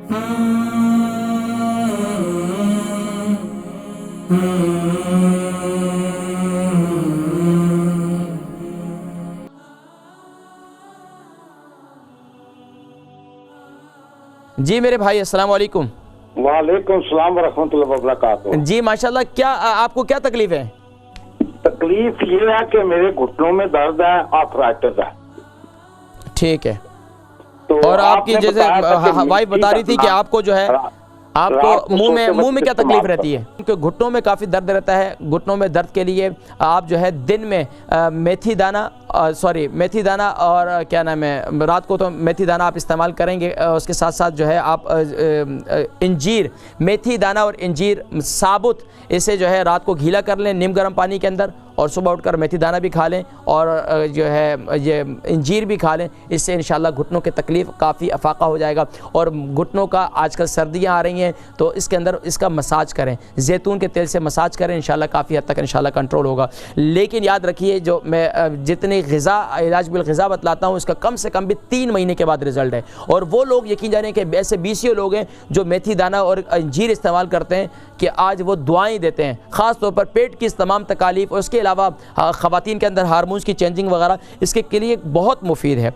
जी मेरे भाई, अस्सलाम वालेकुम। वालेकुम सलाम व रहमतुल्लाहि व बरकातुहू। जी माशाल्लाह, क्या आपको क्या तकलीफ है? तकलीफ ये है कि मेरे घुटनों में दर्द है, आर्थराइटिस है। ठीक है। तो और आपकी जैसे वाइफ बता रही थी कि आपको जो है आपको मुंह में क्या तकलीफ रहती है? क्योंकि घुटनों में काफ़ी दर्द रहता है। घुटनों में दर्द के लिए आप जो है दिन में मेथी दाना और क्या नाम है, रात को तो मेथी दाना आप इस्तेमाल करेंगे। उसके साथ साथ जो है आप इंजीर, मेथी दाना और इंजीर साबुत, इसे जो है रात को गीला कर लें नीम गर्म पानी के अंदर, और सुबह उठकर मेथी दाना भी खा लें और जो है ये इंजीर भी खा लें। इससे इंशाल्लाह घुटनों की तकलीफ़ काफ़ी अफाका हो जाएगा। और घुटनों का आजकल सर्दियां आ रही हैं तो इसके अंदर इसका मसाज करें, जैतून के तेल से मसाज करें, इंशाल्लाह काफ़ी हद तक इंशाल्लाह कंट्रोल होगा। लेकिन याद रखिए, जो मैं जितनी ग़िज़ा इलाज बिल ग़िज़ा बतलाता हूँ, इसका कम से कम भी 3 महीने के बाद रिज़ल्ट है। और वो लोग यकीन जानें कि ऐसे 20 लोग हैं जो मेथी दाना और अंजीर इस्तेमाल करते हैं कि आज वो दुआएं देते हैं, ख़ास तौर पर पेट की इस तमाम तकालीफ और उसके अलावा ख़वातीन के अंदर हार्मोन्स की चेंजिंग वगैरह, इसके लिए बहुत मुफीद है।